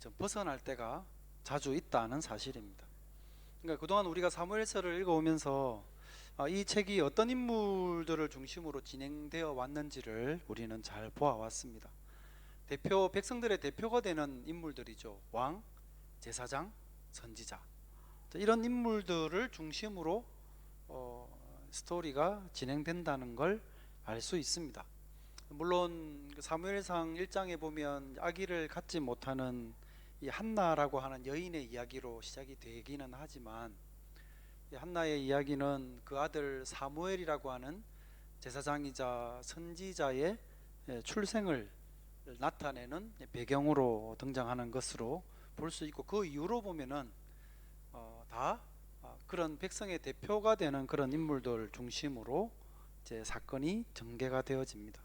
좀 벗어날 때가 자주 있다는 사실입니다. 그러니까 그동안 우리가 사무엘서를 읽어오면서 이 책이 어떤 인물들을 중심으로 진행되어 왔는지를 우리는 잘 보아왔습니다. 백성들의 대표가 되는 인물들이죠. 왕, 제사장, 선지자. 이런 인물들을 중심으로 스토리가 진행된다는 걸 알 수 있습니다. 물론 사무엘상 1장에 보면 아기를 갖지 못하는 이 한나라고 하는 여인의 이야기로 시작이 되기는 하지만, 이 한나의 이야기는 그 아들 사무엘이라고 하는 제사장이자 선지자의 출생을 나타내는 배경으로 등장하는 것으로 볼 수 있고, 그 이후로 보면은 다 그런 백성의 대표가 되는 그런 인물들 중심으로 이제 사건이 전개가 되어집니다.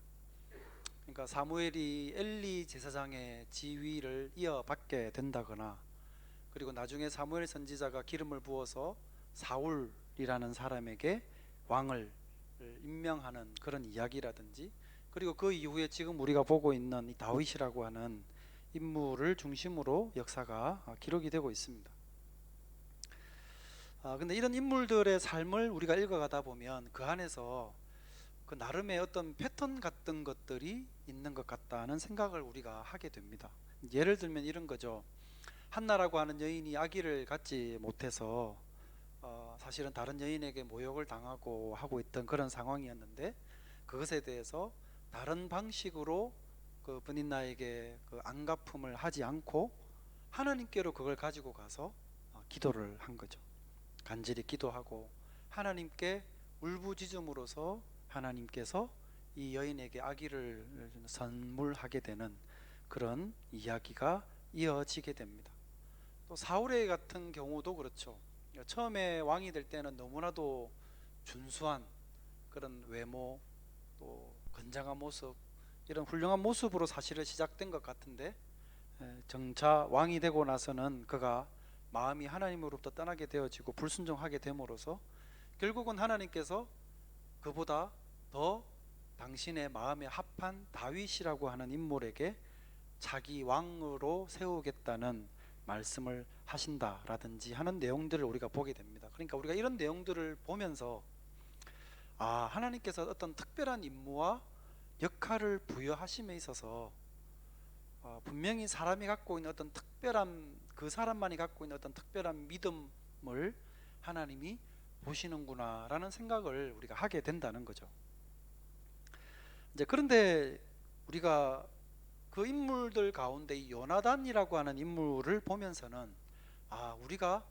그러니까 사무엘이 엘리 제사장의 지위를 이어받게 된다거나, 그리고 나중에 사무엘 선지자가 기름을 부어서 사울이라는 사람에게 왕을 임명하는 그런 이야기라든지, 그리고 그 이후에 지금 우리가 보고 있는 이 다윗이라고 하는 인물을 중심으로 역사가 기록이 되고 있습니다. 근데 이런 인물들의 삶을 우리가 읽어가다 보면 그 안에서 그 나름의 어떤 패턴 같은 것들이 있는 것 같다는 생각을 우리가 하게 됩니다. 예를 들면 이런 거죠. 한나라고 하는 여인이 아기를 갖지 못해서 사실은 다른 여인에게 모욕을 당하고 하고 있던 그런 상황이었는데, 그것에 대해서 다른 방식으로 그 브닌나에게 그 안갚음을 하지 않고 하나님께로 그걸 가지고 가서 기도를 한 거죠. 간절히 기도하고 하나님께 울부짖음으로써 하나님께서 이 여인에게 아기를 선물하게 되는 그런 이야기가 이어지게 됩니다. 또 사울의 같은 경우도 그렇죠. 처음에 왕이 될 때는 너무나도 준수한 그런 외모, 또 건장한 모습, 이런 훌륭한 모습으로 사실은 시작된 것 같은데, 정차 왕이 되고 나서는 그가 마음이 하나님으로부터 떠나게 되어지고 불순종하게 됨으로써 결국은 하나님께서 그보다 더 당신의 마음에 합한 다윗이라고 하는 인물에게 자기 왕으로 세우겠다는 말씀을 하신다라든지 하는 내용들을 우리가 보게 됩니다. 그러니까 우리가 이런 내용들을 보면서 하나님께서 어떤 특별한 임무와 역할을 부여하심에 있어서 분명히 사람이 갖고 있는 어떤 특별한, 그 사람만이 갖고 있는 어떤 특별한 믿음을 하나님이 보시는구나 라는 생각을 우리가 하게 된다는 거죠. 이제 그런데 우리가 그 인물들 가운데 이 요나단이라고 하는 인물을 보면서는 우리가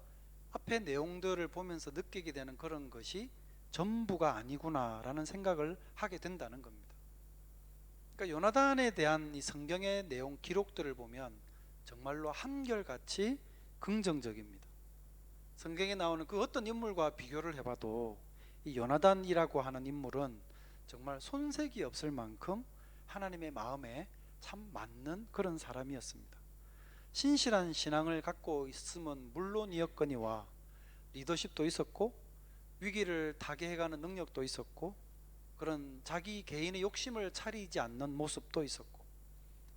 앞에 내용들을 보면서 느끼게 되는 그런 것이 전부가 아니구나 라는 생각을 하게 된다는 겁니다. 그러니까 요나단에 대한 이 성경의 내용 기록들을 보면 정말로 한결같이 긍정적입니다. 성경에 나오는 그 어떤 인물과 비교를 해봐도 이 요나단이라고 하는 인물은 정말 손색이 없을 만큼 하나님의 마음에 참 맞는 그런 사람이었습니다. 신실한 신앙을 갖고 있으면 물론이었거니와 리더십도 있었고 위기를 타개해가는 능력도 있었고, 그런 자기 개인의 욕심을 차리지 않는 모습도 있었고,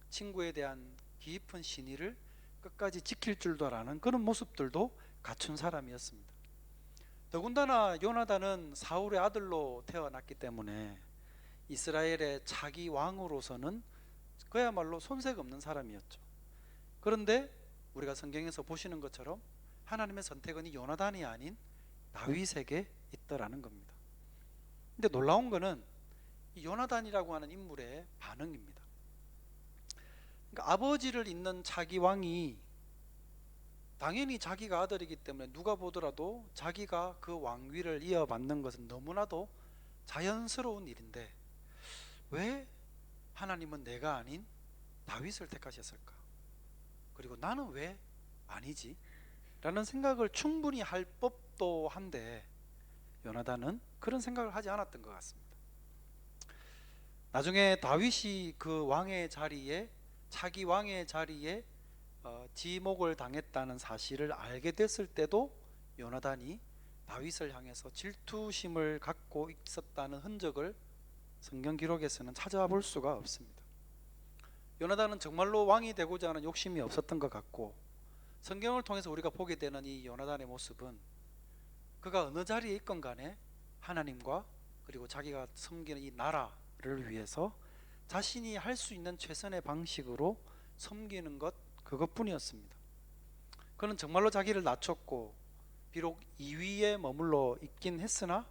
친구에 대한 깊은 신의를 끝까지 지킬 줄도 아는 그런 모습들도 갖춘 사람이었습니다. 더군다나 요나단은 사울의 아들로 태어났기 때문에 이스라엘의 차기 왕으로서는 그야말로 손색 없는 사람이었죠. 그런데 우리가 성경에서 보시는 것처럼 하나님의 선택은 이 요나단이 아닌 다윗에게 있더라는 겁니다. 근데 놀라운 거는 이 요나단이라고 하는 인물의 반응입니다. 그러니까 아버지를 잇는 차기 왕이 당연히 자기가 아들이기 때문에 누가 보더라도 자기가 그 왕위를 이어받는 것은 너무나도 자연스러운 일인데, 왜 하나님은 내가 아닌 다윗을 택하셨을까? 그리고 나는 왜 아니지? 라는 생각을 충분히 할 법도 한데, 요나단은 그런 생각을 하지 않았던 것 같습니다. 나중에 다윗이 그 왕의 자리에, 차기 왕의 자리에 지목을 당했다는 사실을 알게 됐을 때도 요나단이 다윗을 향해서 질투심을 갖고 있었다는 흔적을 성경 기록에서는 찾아볼 수가 없습니다. 요나단은 정말로 왕이 되고자 하는 욕심이 없었던 것 같고, 성경을 통해서 우리가 보게 되는 이 요나단의 모습은 그가 어느 자리에 있건 간에 하나님과 그리고 자기가 섬기는 이 나라를 위해서 자신이 할 수 있는 최선의 방식으로 섬기는 것, 그것뿐이었습니다. 그는 정말로 자기를 낮췄고 비록 2위에 머물러 있긴 했으나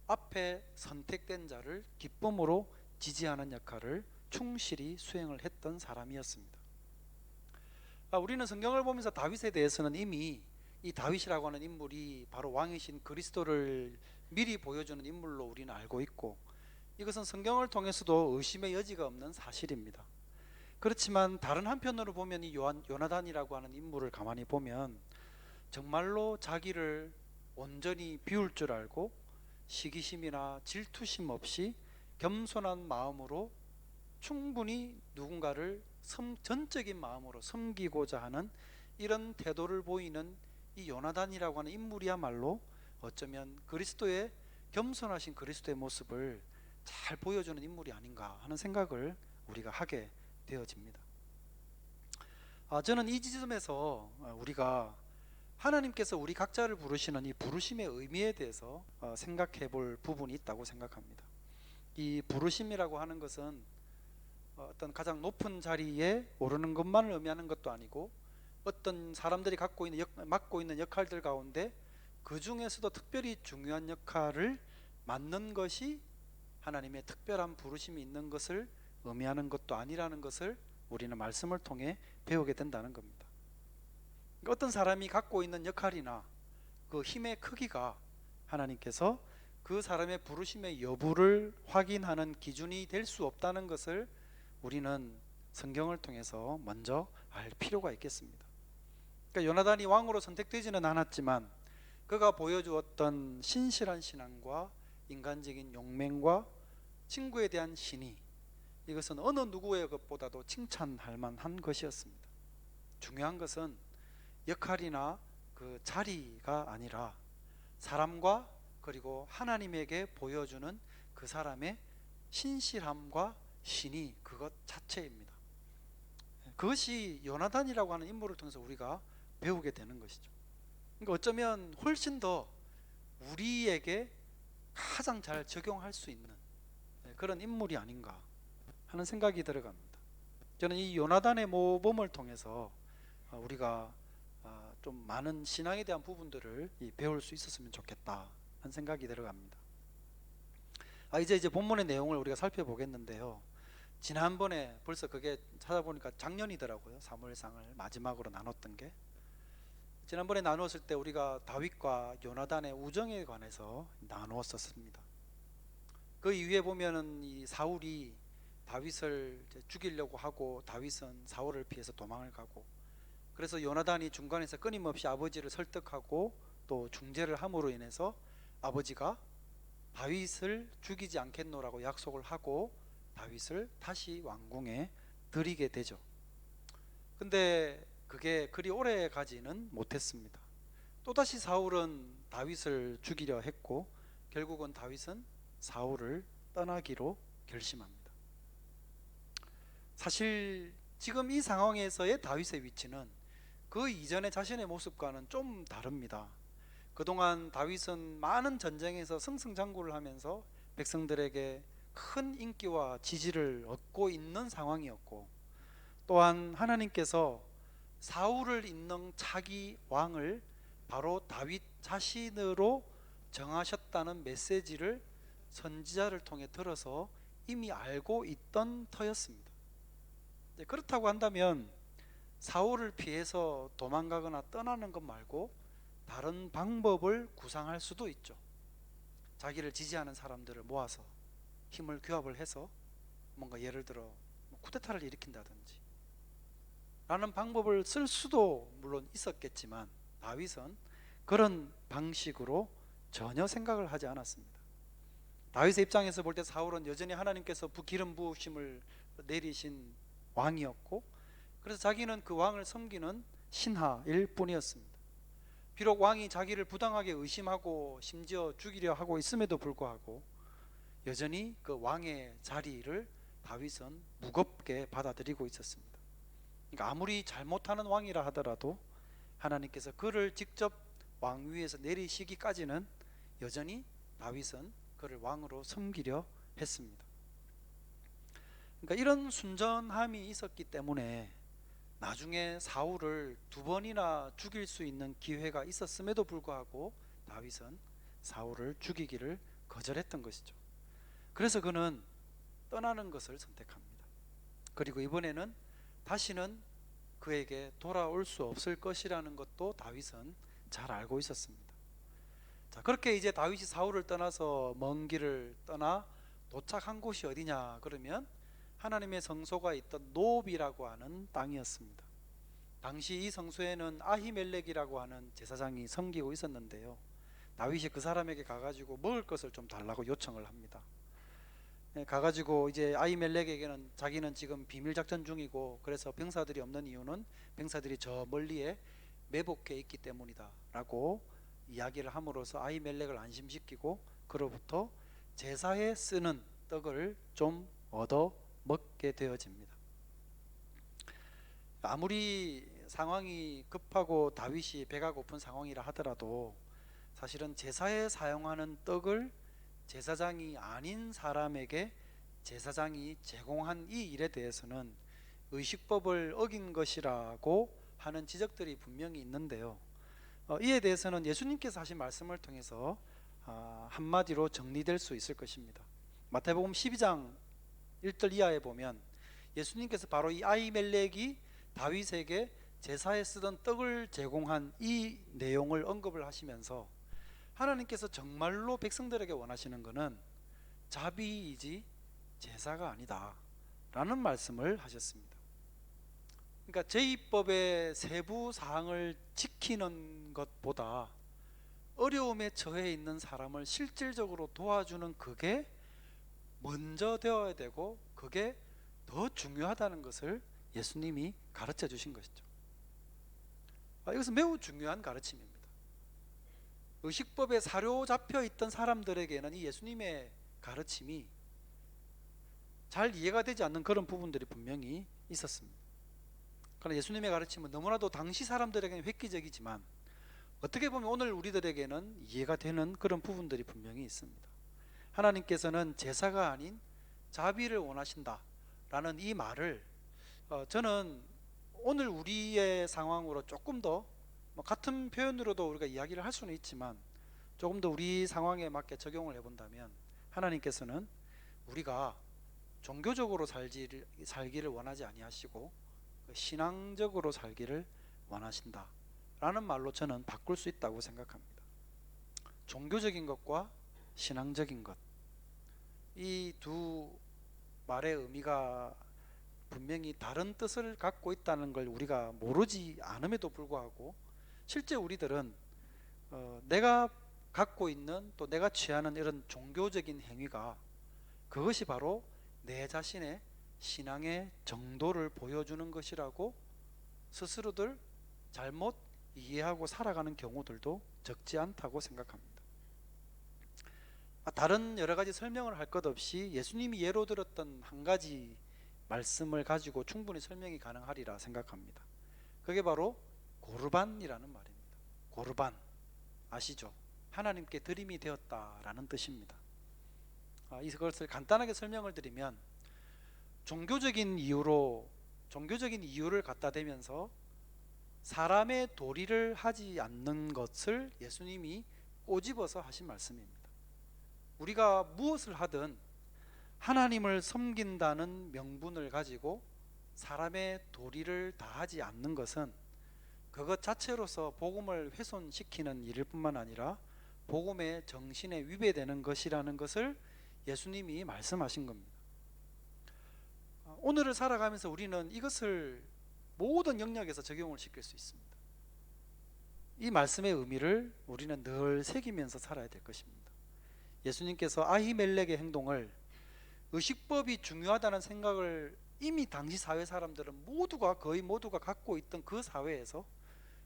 앞에 선택된 자를 기쁨으로 지지하는 역할을 충실히 수행을 했던 사람이었습니다. 우리는 성경을 보면서 다윗에 대해서는 이미 이 다윗이라고 하는 인물이 바로 왕이신 그리스도를 미리 보여주는 인물로 우리는 알고 있고, 이것은 성경을 통해서도 의심의 여지가 없는 사실입니다. 그렇지만 다른 한편으로 보면 이 요나단이라고 하는 인물을 가만히 보면 정말로 자기를 온전히 비울 줄 알고 시기심이나 질투심 없이 겸손한 마음으로 충분히 누군가를 전적인 마음으로 섬기고자 하는 이런 태도를 보이는 이 요나단이라고 하는 인물이야말로 어쩌면 그리스도의 겸손하신 그리스도의 모습을 잘 보여주는 인물이 아닌가 하는 생각을 우리가 하게 되어집니다. 저는 이 지점에서 우리가 하나님께서 우리 각자를 부르시는 이 부르심의 의미에 대해서 생각해 볼 부분이 있다고 생각합니다. 이 부르심이라고 하는 것은 어떤 가장 높은 자리에 오르는 것만을 의미하는 것도 아니고, 어떤 사람들이 맡고 있는 역할들 가운데 그 중에서도 특별히 중요한 역할을 맡는 것이 하나님의 특별한 부르심이 있는 것을 의미하는 것도 아니라는 것을 우리는 말씀을 통해 배우게 된다는 겁니다. 어떤 사람이 갖고 있는 역할이나 그 힘의 크기가 하나님께서 그 사람의 부르심의 여부를 확인하는 기준이 될 수 없다는 것을 우리는 성경을 통해서 먼저 알 필요가 있겠습니다. 그러니까 요나단이 왕으로 선택되지는 않았지만 그가 보여주었던 신실한 신앙과 인간적인 용맹과 친구에 대한 신의, 이것은 어느 누구의 것보다도 칭찬할 만한 것이었습니다. 중요한 것은 역할이나 그 자리가 아니라 사람과 그리고 하나님에게 보여주는 그 사람의 신실함과 신의, 그것 자체입니다. 그것이 요나단이라고 하는 인물을 통해서 우리가 배우게 되는 것이죠. 그러니까 어쩌면 훨씬 더 우리에게 가장 잘 적용할 수 있는 그런 인물이 아닌가 하는 생각이 들어갑니다. 저는 이 요나단의 모범을 통해서 우리가 좀 많은 신앙에 대한 부분들을 배울 수 있었으면 좋겠다 하는 생각이 들어갑니다. 이제 본문의 내용을 우리가 살펴보겠는데요. 지난번에 벌써 그게 찾아보니까 작년이더라고요. 사무엘상을 마지막으로 나눴던 게. 지난번에 나누었을 때 우리가 다윗과 요나단의 우정에 관해서 나누었었습니다. 그 이후에 보면은 이 사울이 다윗을 죽이려고 하고 다윗은 사울을 피해서 도망을 가고, 그래서 요나단이 중간에서 끊임없이 아버지를 설득하고 또 중재를 함으로 인해서 아버지가 다윗을 죽이지 않겠노라고 약속을 하고 다윗을 다시 왕궁에 들이게 되죠. 근데 그게 그리 오래 가지는 못했습니다. 또다시 사울은 다윗을 죽이려 했고 결국은 다윗은 사울을 떠나기로 결심합니다. 사실 지금 이 상황에서의 다윗의 위치는 그 이전의 자신의 모습과는 좀 다릅니다. 그동안 다윗은 많은 전쟁에서 승승장구를 하면서 백성들에게 큰 인기와 지지를 얻고 있는 상황이었고, 또한 하나님께서 사울을 잇는 차기 왕을 바로 다윗 자신으로 정하셨다는 메시지를 선지자를 통해 들어서 이미 알고 있던 터였습니다. 그렇다고 한다면 사울을 피해서 도망가거나 떠나는 것 말고 다른 방법을 구상할 수도 있죠. 자기를 지지하는 사람들을 모아서 힘을 규합을 해서 뭔가 예를 들어 쿠데타를 일으킨다든지 라는 방법을 쓸 수도 물론 있었겠지만 다윗은 그런 방식으로 전혀 생각을 하지 않았습니다. 다윗의 입장에서 볼 때 사울은 여전히 하나님께서 기름 부으심을 내리신 왕이었고, 그래서 자기는 그 왕을 섬기는 신하일 뿐이었습니다. 비록 왕이 자기를 부당하게 의심하고 심지어 죽이려 하고 있음에도 불구하고 여전히 그 왕의 자리를 다윗은 무겁게 받아들이고 있었습니다. 그러니까 아무리 잘못하는 왕이라 하더라도 하나님께서 그를 직접 왕위에서 내리시기까지는 여전히 다윗은 그를 왕으로 섬기려 했습니다. 그러니까 이런 순전함이 있었기 때문에 나중에 사울을 2번이나 죽일 수 있는 기회가 있었음에도 불구하고 다윗은 사울을 죽이기를 거절했던 것이죠. 그래서 그는 떠나는 것을 선택합니다. 그리고 이번에는 다시는 그에게 돌아올 수 없을 것이라는 것도 다윗은 잘 알고 있었습니다. 자, 그렇게 이제 다윗이 사울을 떠나서 먼 길을 떠나 도착한 곳이 어디냐 그러면 하나님의 성소가 있던 노비라고 하는 땅이었습니다. 당시 이 성소에는 아히멜렉이라고 하는 제사장이 섬기고 있었는데요, 다윗이 그 사람에게 가가지고 먹을 것을 좀 달라고 요청을 합니다. 가가지고 이제 아히멜렉에게는 자기는 지금 비밀작전 중이고 그래서 병사들이 없는 이유는 병사들이 저 멀리에 매복해 있기 때문이다 라고 이야기를 함으로써 아히멜렉을 안심시키고 그로부터 제사에 쓰는 떡을 좀 얻어 먹게 되어집니다. 아무리 상황이 급하고 다윗이 배가 고픈 상황이라 하더라도 사실은 제사에 사용하는 떡을 제사장이 아닌 사람에게 제사장이 제공한 이 일에 대해서는 의식법을 어긴 것이라고 하는 지적들이 분명히 있는데요, 이에 대해서는 예수님께서 하신 말씀을 통해서 한마디로 정리될 수 있을 것입니다. 마태복음 12장 1절 이하에 보면 예수님께서 바로 이 아히멜렉이 다윗에게 제사에 쓰던 떡을 제공한 이 내용을 언급을 하시면서 하나님께서 정말로 백성들에게 원하시는 것은 자비이지 제사가 아니다 라는 말씀을 하셨습니다. 그러니까 제2법의 세부 사항을 지키는 것보다 어려움에 처해 있는 사람을 실질적으로 도와주는 그게 먼저 되어야 되고 그게 더 중요하다는 것을 예수님이 가르쳐 주신 것이죠. 이것은 매우 중요한 가르침입니다. 의식법에 사로잡혀 있던 사람들에게는 이 예수님의 가르침이 잘 이해가 되지 않는 그런 부분들이 분명히 있었습니다. 그러나 예수님의 가르침은 너무나도 당시 사람들에게는 획기적이지만 어떻게 보면 오늘 우리들에게는 이해가 되는 그런 부분들이 분명히 있습니다. 하나님께서는 제사가 아닌 자비를 원하신다 라는 이 말을 저는 오늘 우리의 상황으로 조금 더 같은 표현으로도 우리가 이야기를 할 수는 있지만 조금 더 우리 상황에 맞게 적용을 해본다면 하나님께서는 우리가 종교적으로 살기를 원하지 아니하시고 신앙적으로 살기를 원하신다 라는 말로 저는 바꿀 수 있다고 생각합니다. 종교적인 것과 신앙적인 것, 이 두 말의 의미가 분명히 다른 뜻을 갖고 있다는 걸 우리가 모르지 않음에도 불구하고 실제 우리들은 내가 갖고 있는 또 내가 취하는 이런 종교적인 행위가 그것이 바로 내 자신의 신앙의 정도를 보여주는 것이라고 스스로들 잘못 이해하고 살아가는 경우들도 적지 않다고 생각합니다. 다른 여러 가지 설명을 할 것 없이 예수님이 예로 들었던 한 가지 말씀을 가지고 충분히 설명이 가능하리라 생각합니다. 그게 바로 고르반이라는 말입니다. 고르반 아시죠? 하나님께 드림이 되었다라는 뜻입니다. 이것을 간단하게 설명을 드리면 종교적인 이유를 갖다 대면서 사람의 도리를 하지 않는 것을 예수님이 꼬집어서 하신 말씀입니다. 우리가 무엇을 하든 하나님을 섬긴다는 명분을 가지고 사람의 도리를 다하지 않는 것은 그것 자체로서 복음을 훼손시키는 일일 뿐만 아니라 복음의 정신에 위배되는 것이라는 것을 예수님이 말씀하신 겁니다. 오늘을 살아가면서 우리는 이것을 모든 영역에서 적용을 시킬 수 있습니다. 이 말씀의 의미를 우리는 늘 새기면서 살아야 될 것입니다. 예수님께서 아히멜렉의 행동을 의식법이 중요하다는 생각을 이미 당시 사회 사람들은 거의 모두가 갖고 있던 그 사회에서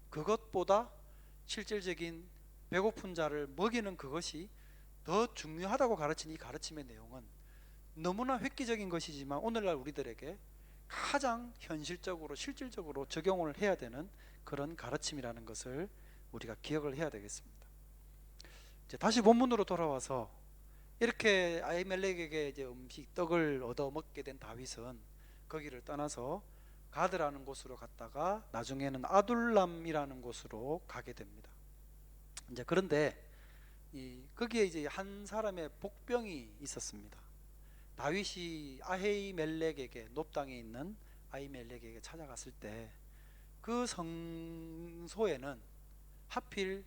그것보다 실질적인 배고픈 자를 먹이는 그것이 더 중요하다고 가르친 이 가르침의 내용은 너무나 획기적인 것이지만 오늘날 우리들에게 가장 현실적으로 실질적으로 적용을 해야 되는 그런 가르침이라는 것을 우리가 기억을 해야 되겠습니다. 이제 다시 본문으로 돌아와서 이렇게 아히멜렉에게 이제 떡을 얻어 먹게 된 다윗은 거기를 떠나서 가드라는 곳으로 갔다가 나중에는 아둘람이라는 곳으로 가게 됩니다. 이제 그런데 거기에 이제 한 사람의 복병이 있었습니다. 다윗이 아히멜렉에게 놋당에 있는 아히멜렉에게 찾아갔을 때 그 성소에는 하필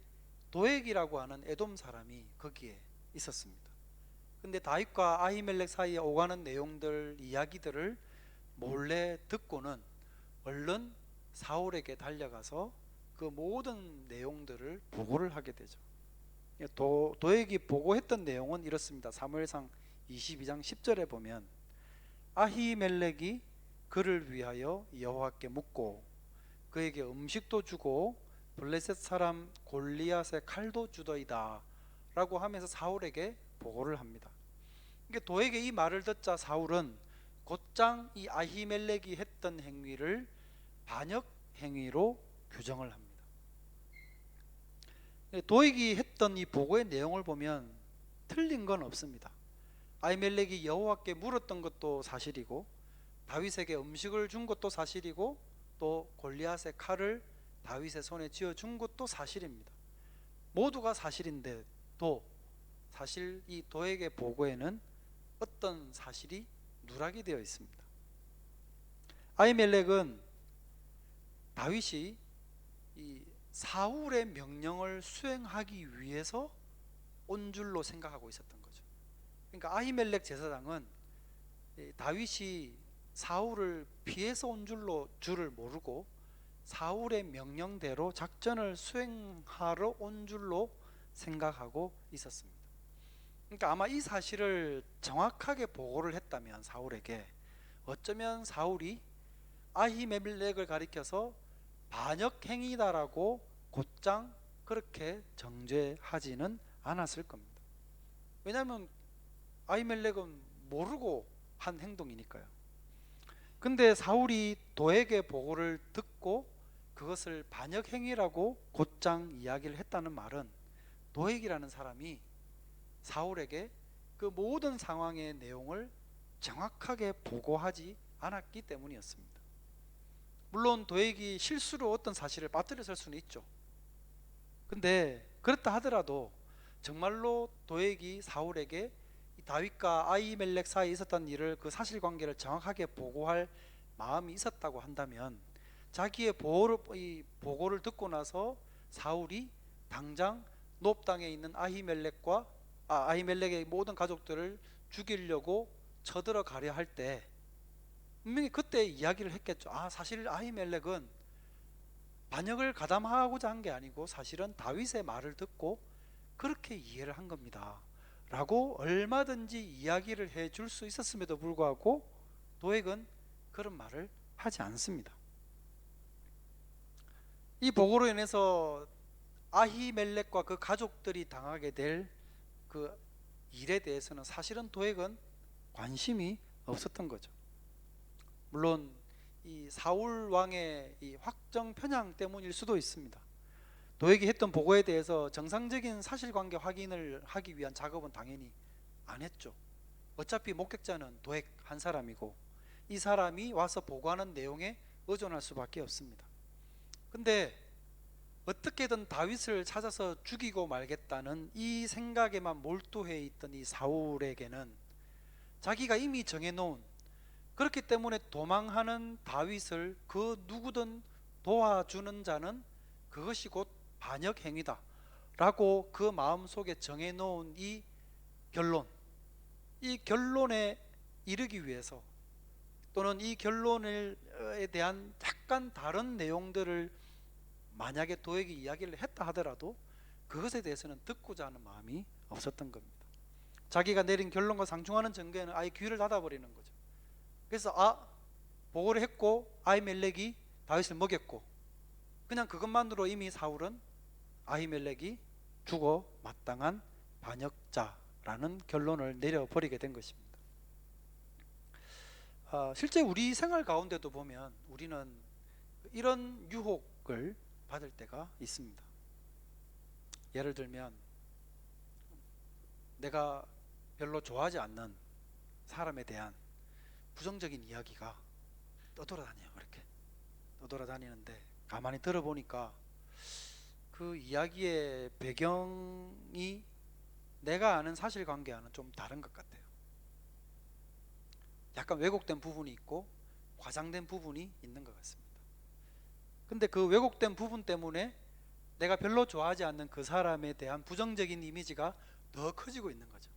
도액이라고 하는 에돔 사람이 거기에 있었습니다. 근데 다윗과 아히멜렉 사이에 오가는 내용들, 이야기들을 몰래 듣고는 얼른 사울에게 달려가서 그 모든 내용들을 보고를 하게 되죠. 도액이 보고했던 내용은 이렇습니다. 사무엘상 22장 10절에 보면 아히멜렉이 그를 위하여 여호와께 묻고 그에게 음식도 주고 블레셋 사람 골리앗의 칼도 주더이다 라고 하면서 사울에게 보고를 합니다. 그러니까 도액의 이 말을 듣자 사울은 곧장 이 아히멜렉이 했던 행위를 반역 행위로 규정을 합니다. 도액이 했던 이 보고의 내용을 보면 틀린 건 없습니다. 아히멜렉이 여호와께 물었던 것도 사실이고 다윗에게 음식을 준 것도 사실이고 또 골리앗의 칼을 다윗의 손에 쥐어준 것도 사실입니다. 모두가 사실인데도 사실 이 도액의 보고에는 어떤 사실이 누락이 되어 있습니다. 아히멜렉은 다윗이 이 사울의 명령을 수행하기 위해서 온 줄로 생각하고 있었던 거죠. 그러니까 아히멜렉 제사장은 다윗이 사울을 피해서 온 줄을 모르고 사울의 명령대로 작전을 수행하러 온 줄로 생각하고 있었습니다. 그러니까 아마 이 사실을 정확하게 보고를 했다면 사울에게 어쩌면 사울이 아히멜렉을 가리켜서 반역행위다라고 곧장 그렇게 정죄하지는 않았을 겁니다. 왜냐하면 아히멜렉은 모르고 한 행동이니까요. 근데 사울이 도액의 보고를 듣고 그것을 반역행위라고 곧장 이야기를 했다는 말은 도액이라는 사람이 사울에게 그 모든 상황의 내용을 정확하게 보고하지 않았기 때문이었습니다. 물론 도액이 실수로 어떤 사실을 빠뜨렸을 수는 있죠. 근데 그렇다 하더라도 정말로 도액이 사울에게 다윗과 아히멜렉 사이에 있었던 일을 그 사실관계를 정확하게 보고할 마음이 있었다고 한다면 자기의 보고를 듣고 나서 사울이 당장 놉 땅에 있는 아히멜렉의 모든 가족들을 죽이려고 쳐들어 가려 할 때 분명히 그때 이야기를 했겠죠. 사실 아히멜렉은 반역을 가담하고자 한 게 아니고 사실은 다윗의 말을 듣고 그렇게 이해를 한 겁니다 라고 얼마든지 이야기를 해줄 수 있었음에도 불구하고 도액은 그런 말을 하지 않습니다. 이 보고로 인해서 아히멜렉과 그 가족들이 당하게 될 그 일에 대해서는 사실은 도액은 관심이 없었던 거죠. 물론 이 사울 왕의 이 확정 편향 때문일 수도 있습니다. 도액이 했던 보고에 대해서 정상적인 사실관계 확인을 하기 위한 작업은 당연히 안 했죠. 어차피 목격자는 도액 한 사람이고 이 사람이 와서 보고하는 내용에 의존할 수밖에 없습니다. 근데 어떻게든 다윗을 찾아서 죽이고 말겠다는 이 생각에만 몰두해 있던 이 사울에게는 자기가 이미 정해놓은, 그렇기 때문에 도망하는 다윗을 그 누구든 도와주는 자는 그것이 곧 반역행위다 라고 그 마음속에 정해놓은 이 결론에 이르기 위해서, 또는 이 결론에 대한 약간 다른 내용들을 만약에 도액이 이야기를 했다 하더라도 그것에 대해서는 듣고자 하는 마음이 없었던 겁니다. 자기가 내린 결론과 상충하는 증거에는 아예 귀를 닫아버리는 거죠. 그래서 보고를 했고 아히멜렉이 다윗을 먹였고 그냥 그것만으로 이미 사울은 아히멜렉이 죽어 마땅한 반역자라는 결론을 내려버리게 된 것입니다. 실제 우리 생활 가운데도 보면 우리는 이런 유혹을 받을 때가 있습니다. 예를 들면 내가 별로 좋아하지 않는 사람에 대한 부정적인 이야기가 떠돌아다녀요. 이렇게 떠돌아다니는데 가만히 들어보니까 그 이야기의 배경이 내가 아는 사실관계와는 좀 다른 것 같아요. 약간 왜곡된 부분이 있고 과장된 부분이 있는 것 같습니다. 근데 그 왜곡된 부분 때문에 내가 별로 좋아하지 않는 그 사람에 대한 부정적인 이미지가 더 커지고 있는 거죠.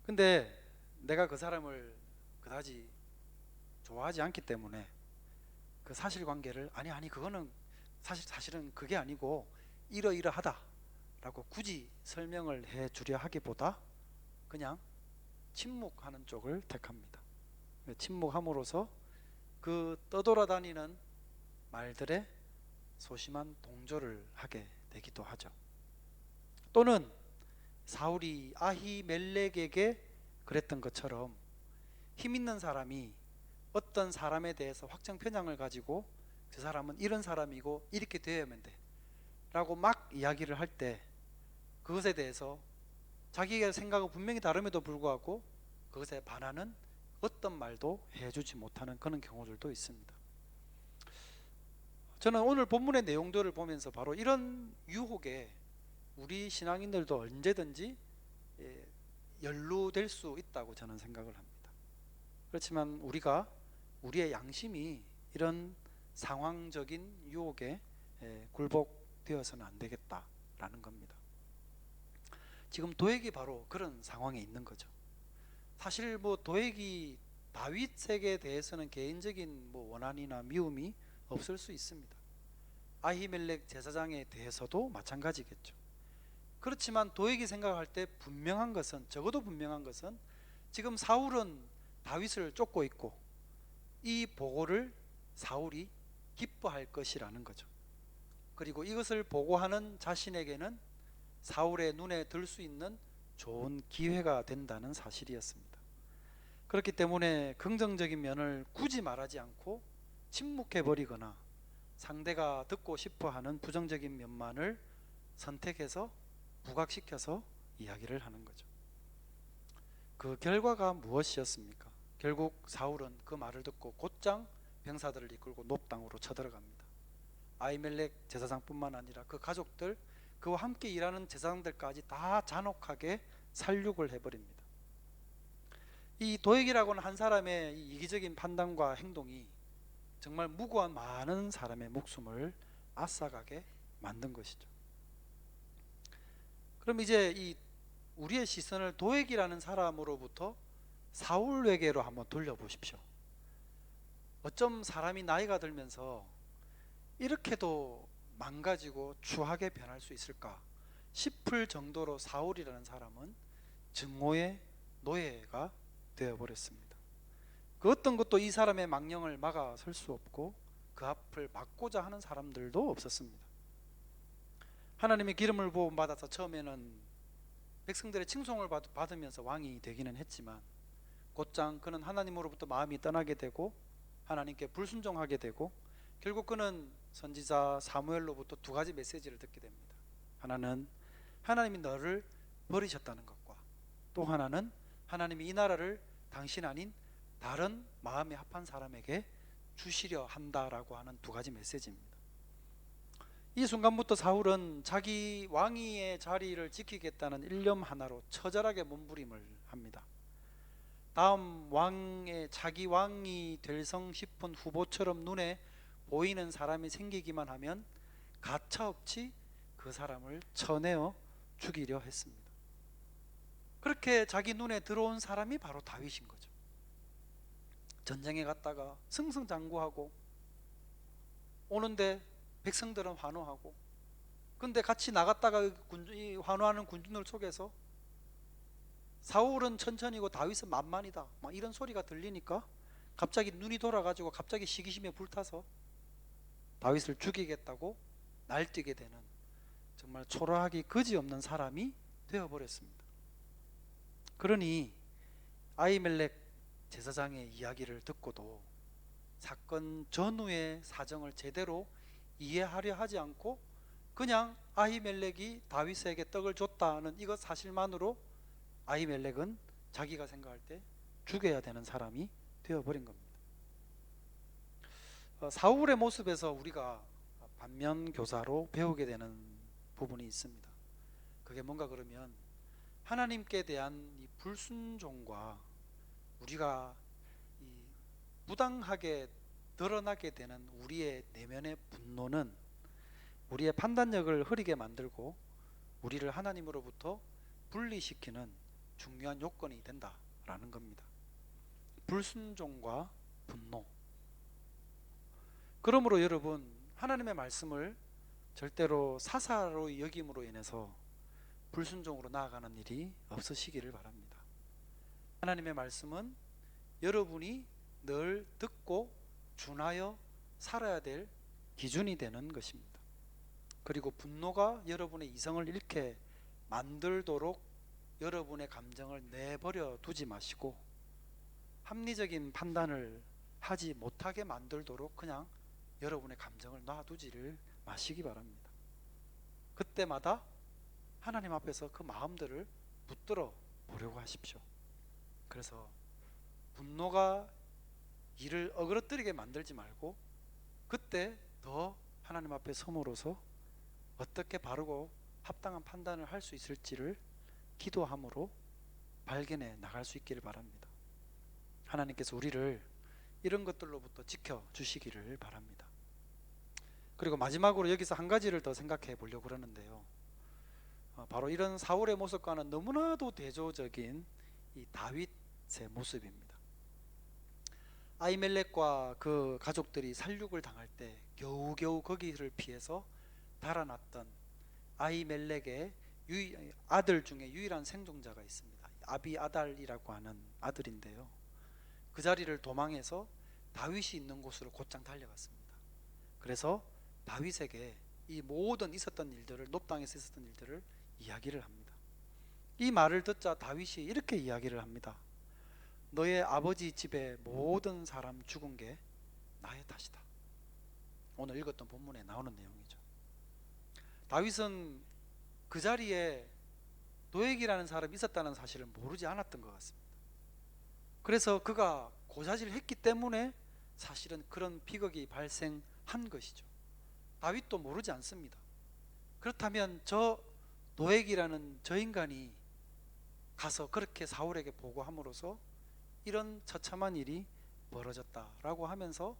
근데 내가 그 사람을 그다지 좋아하지 않기 때문에 그 사실관계를 아니 그거는 사실은 그게 아니고 이러이러하다 라고 굳이 설명을 해 주려 하기보다 그냥 침묵하는 쪽을 택합니다. 침묵함으로써 그 떠돌아다니는 말들에 소심한 동조를 하게 되기도 하죠. 또는 사울이 아히멜렉에게 그랬던 것처럼 힘 있는 사람이 어떤 사람에 대해서 확정 편향을 가지고 그 사람은 이런 사람이고 이렇게 되어야만 돼 라고 막 이야기를 할 때 그것에 대해서 자기의 생각은 분명히 다름에도 불구하고 그것에 반하는 어떤 말도 해주지 못하는 그런 경우들도 있습니다. 저는 오늘 본문의 내용들을 보면서 바로 이런 유혹에 우리 신앙인들도 언제든지 연루될 수 있다고 저는 생각을 합니다. 그렇지만 우리가 우리의 양심이 이런 상황적인 유혹에 굴복되어서는 안 되겠다라는 겁니다. 지금 도액이 바로 그런 상황에 있는 거죠. 사실 도액이 다윗에게 대해서는 개인적인 원한이나 미움이 없을 수 있습니다. 아히멜렉 제사장에 대해서도 마찬가지겠죠. 그렇지만 도액이 생각할 때 적어도 분명한 것은 지금 사울은 다윗을 쫓고 있고 이 보고를 사울이 기뻐할 것이라는 거죠. 그리고 이것을 보고하는 자신에게는 사울의 눈에 들 수 있는 좋은 기회가 된다는 사실이었습니다. 그렇기 때문에 긍정적인 면을 굳이 말하지 않고 침묵해버리거나 상대가 듣고 싶어하는 부정적인 면만을 선택해서 부각시켜서 이야기를 하는 거죠. 그 결과가 무엇이었습니까? 결국 사울은 그 말을 듣고 곧장 병사들을 이끌고 놋땅으로 쳐들어갑니다. 아히멜렉 제사장뿐만 아니라 그 가족들, 그와 함께 일하는 제사장들까지 다 잔혹하게 살육을 해버립니다. 이 도액이라고는 한 사람의 이기적인 판단과 행동이 정말 무고한 많은 사람의 목숨을 앗아가게 만든 것이죠. 그럼 이제 우리의 시선을 도액이라는 사람으로부터 사울에게로 한번 돌려보십시오. 어쩜 사람이 나이가 들면서 이렇게도 망가지고 추하게 변할 수 있을까 싶을 정도로 사울이라는 사람은 증오의 노예가 되어버렸습니다. 그 어떤 것도 이 사람의 망령을 막아설 수 없고 그 앞을 막고자 하는 사람들도 없었습니다. 하나님의 기름을 부음받아서 처음에는 백성들의 칭송을 받으면서 왕이 되기는 했지만 곧장 그는 하나님으로부터 마음이 떠나게 되고 하나님께 불순종하게 되고 결국 그는 선지자 사무엘로부터 두 가지 메시지를 듣게 됩니다. 하나는 하나님이 너를 버리셨다는 것과 또 하나는 하나님이 이 나라를 당신 아닌 다른 마음에 합한 사람에게 주시려 한다라고 하는 두 가지 메시지입니다. 이 순간부터 사울은 자기 왕위의 자리를 지키겠다는 일념 하나로 처절하게 몸부림을 합니다. 다음 자기 왕이 될성 싶은 후보처럼 눈에 보이는 사람이 생기기만 하면 가차없이 그 사람을 쳐내어 죽이려 했습니다. 그렇게 자기 눈에 들어온 사람이 바로 다윗인 거죠. 전쟁에 갔다가 승승장구하고 오는데 백성들은 환호하고, 근데 같이 나갔다가 환호하는 군중들 속에서 사울은 천천히고 다윗은 만만이다 막 이런 소리가 들리니까 갑자기 눈이 돌아가지고 갑자기 시기심에 불타서 다윗을 죽이겠다고 날뛰게 되는 정말 초라하기 그지없는 사람이 되어버렸습니다. 그러니 아히멜렉 제사장의 이야기를 듣고도 사건 전후의 사정을 제대로 이해하려 하지 않고 그냥 아히멜렉이 다윗에게 떡을 줬다는 이것 사실만으로 아히멜렉은 자기가 생각할 때 죽여야 되는 사람이 되어버린 겁니다. 사울의 모습에서 우리가 반면교사로 배우게 되는 부분이 있습니다. 그게 뭔가 그러면 하나님께 대한 이 불순종과 우리가 이 부당하게 드러나게 되는 우리의 내면의 분노는 우리의 판단력을 흐리게 만들고 우리를 하나님으로부터 분리시키는 중요한 요건이 된다라는 겁니다. 불순종과 분노. 그러므로 여러분, 하나님의 말씀을 절대로 사사로 여김으로 인해서 불순종으로 나아가는 일이 없으시기를 바랍니다. 하나님의 말씀은 여러분이 늘 듣고 준하여 살아야 될 기준이 되는 것입니다. 그리고 분노가 여러분의 이성을 잃게 만들도록 여러분의 감정을 내버려 두지 마시고 합리적인 판단을 하지 못하게 만들도록 그냥 여러분의 감정을 놔두지를 마시기 바랍니다. 그때마다 하나님 앞에서 그 마음들을 붙들어 보려고 하십시오. 그래서 분노가 일을 어그러뜨리게 만들지 말고 그때 더 하나님 앞에 섬으로서 어떻게 바르고 합당한 판단을 할 수 있을지를 기도함으로 발견해 나갈 수 있기를 바랍니다. 하나님께서 우리를 이런 것들로부터 지켜주시기를 바랍니다. 그리고 마지막으로 여기서 한 가지를 더 생각해 보려고 그러는데요. 바로 이런 사울의 모습과는 너무나도 대조적인 이 다윗의 모습입니다. 아히멜렉과 그 가족들이 살육을 당할 때 겨우겨우 거기를 피해서 달아났던 아히멜렉의 아들 중에 유일한 생존자가 있습니다. 아비아달이라고 하는 아들인데요. 그 자리를 도망해서 다윗이 있는 곳으로 곧장 달려갔습니다. 그래서 다윗에게 이 모든 있었던 일들을, 놉당에서 있었던 일들을 이야기를 합니다. 이 말을 듣자 다윗이 이렇게 이야기를 합니다. 너의 아버지 집에 모든 사람 죽은 게 나의 탓이다. 오늘 읽었던 본문에 나오는 내용이죠. 다윗은 그 자리에 도액이라는 사람이 있었다는 사실을 모르지 않았던 것 같습니다. 그래서 그가 고사질을 했기 때문에 사실은 그런 비극이 발생한 것이죠. 다윗도 모르지 않습니다. 그렇다면 저 도액이라는 저 인간이 가서 그렇게 사울에게 보고함으로써 이런 처참한 일이 벌어졌다라고 하면서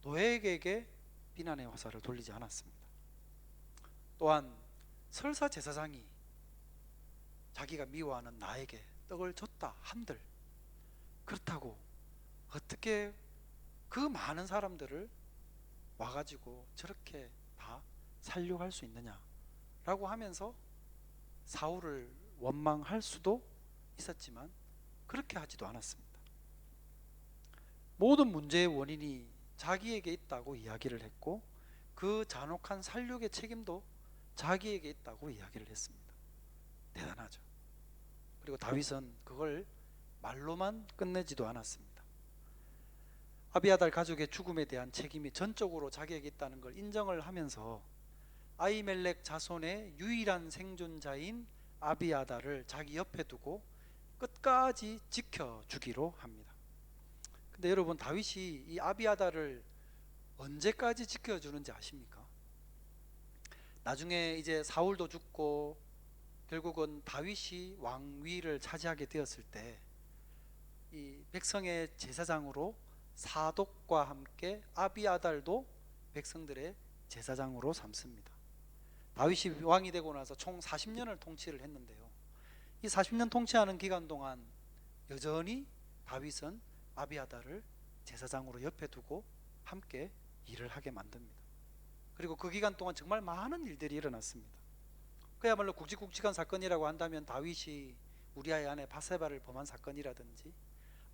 도액에게 비난의 화살을 돌리지 않았습니다. 또한 설사 제사장이 자기가 미워하는 나에게 떡을 줬다 한들 그렇다고 어떻게 그 많은 사람들을 와가지고 저렇게 다 살육할 수 있느냐라고 하면서 사울을 원망할 수도 있었지만 그렇게 하지도 않았습니다. 모든 문제의 원인이 자기에게 있다고 이야기를 했고 그 잔혹한 살육의 책임도 자기에게 있다고 이야기를 했습니다. 대단하죠. 그리고 다윗은 그걸 말로만 끝내지도 않았습니다. 아비아달 가족의 죽음에 대한 책임이 전적으로 자기에게 있다는 걸 인정을 하면서 아히멜렉 자손의 유일한 생존자인 아비아달을 자기 옆에 두고 끝까지 지켜주기로 합니다. 근데 여러분, 다윗이 이 아비아달을 언제까지 지켜주는지 아십니까? 나중에 이제 사울도 죽고 결국은 다윗이 왕위를 차지하게 되었을 때 이 백성의 제사장으로 사독과 함께 아비아달도 백성들의 제사장으로 삼습니다. 다윗이 왕이 되고 나서 총 40년을 통치를 했는데요. 이 40년 통치하는 기간 동안 여전히 다윗은 아비아달을 제사장으로 옆에 두고 함께 일을 하게 만듭니다. 그리고 그 기간 동안 정말 많은 일들이 일어났습니다. 그야말로 굵직굵직한 사건이라고 한다면 다윗이 우리아의 아내 바세바를 범한 사건이라든지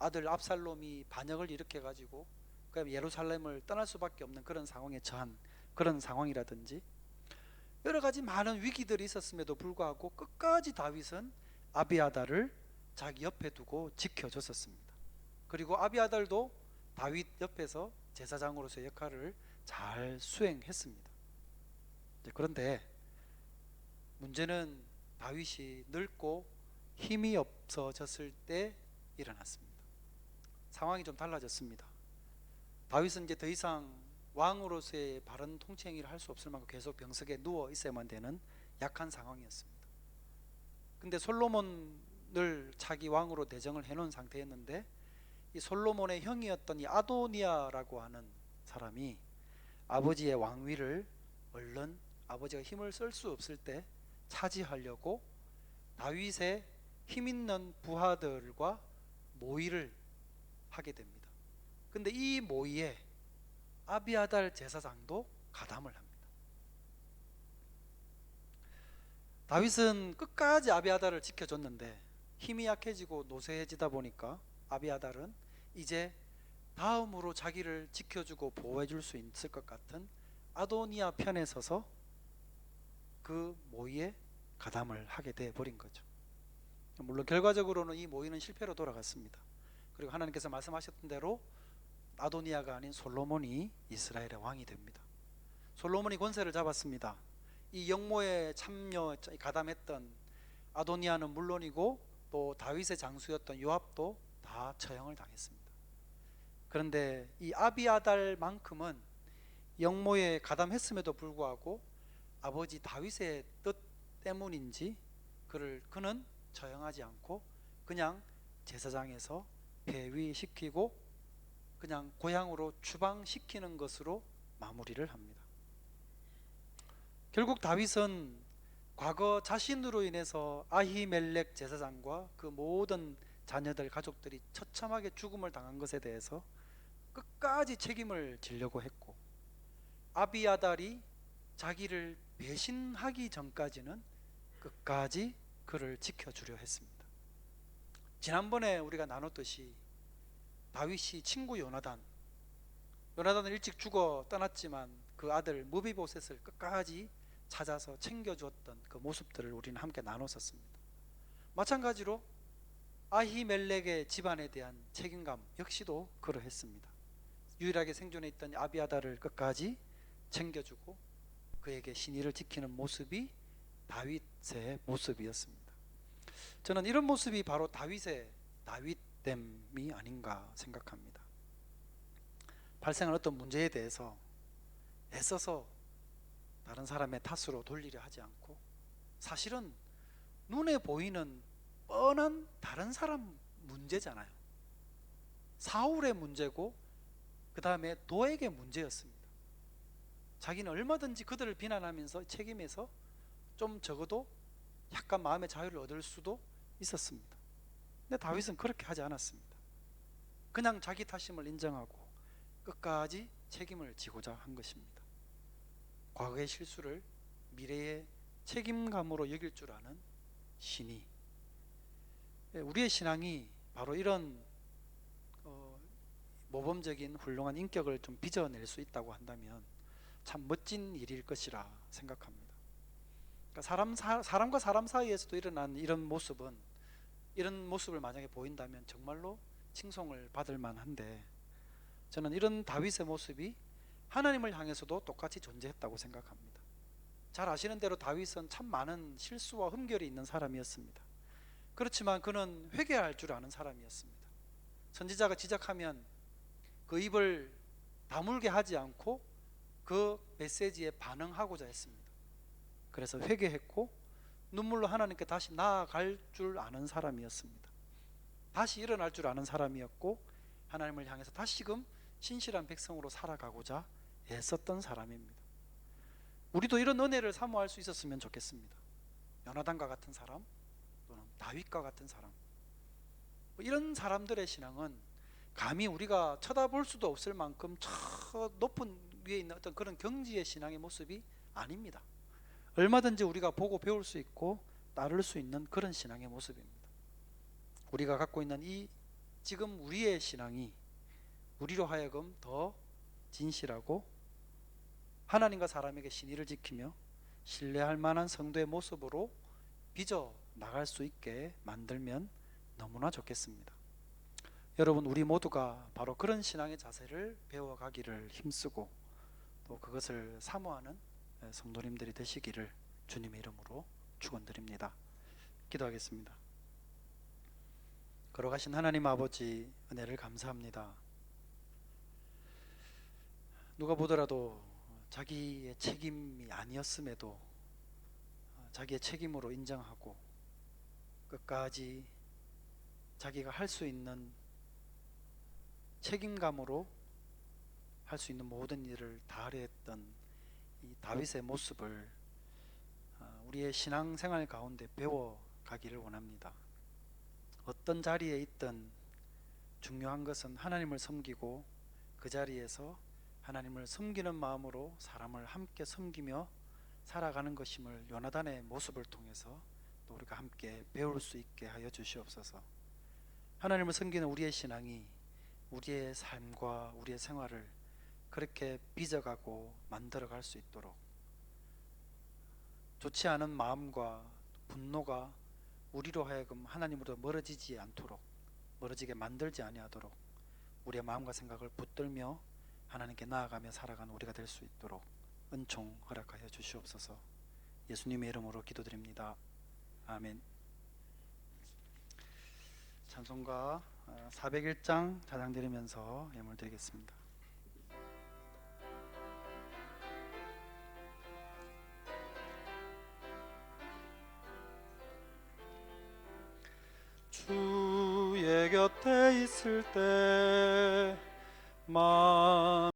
아들 압살롬이 반역을 일으켜가지고 예루살렘을 떠날 수밖에 없는 그런 상황에 처한 그런 상황이라든지 여러 가지 많은 위기들이 있었음에도 불구하고 끝까지 다윗은 아비아달을 자기 옆에 두고 지켜줬었습니다. 그리고 아비아달도 다윗 옆에서 제사장으로서의 역할을 잘 수행했습니다. 그런데 문제는 다윗이 늙고 힘이 없어졌을 때 일어났습니다. 상황이 좀 달라졌습니다. 다윗은 이제 더 이상 왕으로서의 바른 통치 행위를 할 수 없을 만큼 계속 병석에 누워 있어야만 되는 약한 상황이었습니다. 근데 솔로몬을 차기 왕으로 대정을 해놓은 상태였는데, 이 솔로몬의 형이었던 이 아도니아라고 하는 사람이 아버지의 왕위를 얼른 아버지가 힘을 쓸 수 없을 때 차지하려고 다윗의 힘 있는 부하들과 모의를 하게 됩니다. 근데 이 모의에 아비아달 제사장도 가담을 합니다. 다윗은 끝까지 아비아달을 지켜줬는데 힘이 약해지고 노쇠해지다 보니까 아비아달은 이제 다음으로 자기를 지켜주고 보호해줄 수 있을 것 같은 아도니아 편에 서서 그 모의에 가담을 하게 돼 버린 거죠. 물론 결과적으로는 이 모의는 실패로 돌아갔습니다. 그리고 하나님께서 말씀하셨던 대로 아도니아가 아닌 솔로몬이 이스라엘의 왕이 됩니다. 솔로몬이 권세를 잡았습니다. 이 영모에 가담했던 아도니아는 물론이고 또 다윗의 장수였던 요압도 다 처형을 당했습니다. 그런데 이 아비아달만큼은 영모에 가담했음에도 불구하고 아버지 다윗의 뜻 때문인지 그는 처형하지 않고 그냥 제사장에서 폐위시키고 그냥 고향으로 추방시키는 것으로 마무리를 합니다. 결국 다윗은 과거 자신으로 인해서 아히멜렉 제사장과 그 모든 자녀들 가족들이 처참하게 죽음을 당한 것에 대해서 끝까지 책임을 지려고 했고, 아비아달이 자기를 배신하기 전까지는 끝까지 그를 지켜주려 했습니다. 지난번에 우리가 나눴듯이 다윗이 친구 요나단은 일찍 죽어 떠났지만 그 아들 무비보셋을 끝까지 찾아서 챙겨주었던 그 모습들을 우리는 함께 나눴었습니다. 마찬가지로 아히멜렉의 집안에 대한 책임감 역시도 그러했습니다. 유일하게 생존해 있던 아비아달을 끝까지 챙겨주고 그에게 신의를 지키는 모습이 다윗의 모습이었습니다. 저는 이런 모습이 바로 다윗의 다윗됨이 아닌가 생각합니다. 발생한 어떤 문제에 대해서 애써서 다른 사람의 탓으로 돌리려 하지 않고, 사실은 눈에 보이는 뻔한 다른 사람 문제잖아요. 사울의 문제고 그 다음에 도액의 문제였습니다. 자기는 얼마든지 그들을 비난하면서 책임에서 좀 적어도 약간 마음의 자유를 얻을 수도 있었습니다. 근데 다윗은 그렇게 하지 않았습니다. 그냥 자기 탓임을 인정하고 끝까지 책임을 지고자 한 것입니다. 과거의 실수를 미래의 책임감으로 여길 줄 아는 신이, 우리의 신앙이 바로 이런 모범적인 훌륭한 인격을 좀 빚어낼 수 있다고 한다면 참 멋진 일일 것이라 생각합니다. 그러니까 사람과 사람 사이에서도 일어난 이런 모습을 만약에 보인다면 정말로 칭송을 받을 만한데, 저는 이런 다윗의 모습이 하나님을 향해서도 똑같이 존재했다고 생각합니다. 잘 아시는 대로 다윗은 참 많은 실수와 흠결이 있는 사람이었습니다. 그렇지만 그는 회개할 줄 아는 사람이었습니다. 선지자가 지적하면 그 입을 다물게 하지 않고 그 메시지에 반응하고자 했습니다. 그래서 회개했고 눈물로 하나님께 다시 나아갈 줄 아는 사람이었습니다. 다시 일어날 줄 아는 사람이었고 하나님을 향해서 다시금 신실한 백성으로 살아가고자 애썼던 사람입니다. 우리도 이런 은혜를 사모할 수 있었으면 좋겠습니다. 요나단과 같은 사람, 또는 다윗과 같은 사람, 이런 사람들의 신앙은 감히 우리가 쳐다볼 수도 없을 만큼 저 높은 위에 있는 어떤 그런 경지의 신앙의 모습이 아닙니다. 얼마든지 우리가 보고 배울 수 있고 따를 수 있는 그런 신앙의 모습입니다. 우리가 갖고 있는 이 지금 우리의 신앙이 우리로 하여금 더 진실하고 하나님과 사람에게 신의를 지키며 신뢰할 만한 성도의 모습으로 빚어 나갈 수 있게 만들면 너무나 좋겠습니다. 여러분, 우리 모두가 바로 그런 신앙의 자세를 배워가기를 힘쓰고 또 그것을 사모하는 성도님들이 되시기를 주님의 이름으로 축원드립니다. 기도하겠습니다. 걸어가신 하나님 아버지, 은혜를 감사합니다. 누가 보더라도 자기의 책임이 아니었음에도 자기의 책임으로 인정하고 끝까지 자기가 할 수 있는 책임감으로 할 수 있는 모든 일을 다하려 했던 이 다윗의 모습을 우리의 신앙생활 가운데 배워가기를 원합니다. 어떤 자리에 있든 중요한 것은 하나님을 섬기고 그 자리에서 하나님을 섬기는 마음으로 사람을 함께 섬기며 살아가는 것임을 요나단의 모습을 통해서 또 우리가 함께 배울 수 있게 하여 주시옵소서. 하나님을 섬기는 우리의 신앙이 우리의 삶과 우리의 생활을 그렇게 빚어가고 만들어갈 수 있도록, 좋지 않은 마음과 분노가 우리로 하여금 하나님으로 멀어지지 않도록, 멀어지게 만들지 아니하도록 우리의 마음과 생각을 붙들며 하나님께 나아가며 살아가는 우리가 될 수 있도록 은총 허락하여 주시옵소서. 예수님의 이름으로 기도드립니다. 아멘. 찬송가 401장 찬양 드리면서 예물 드리겠습니다. 주의 곁에 있을 때 마음이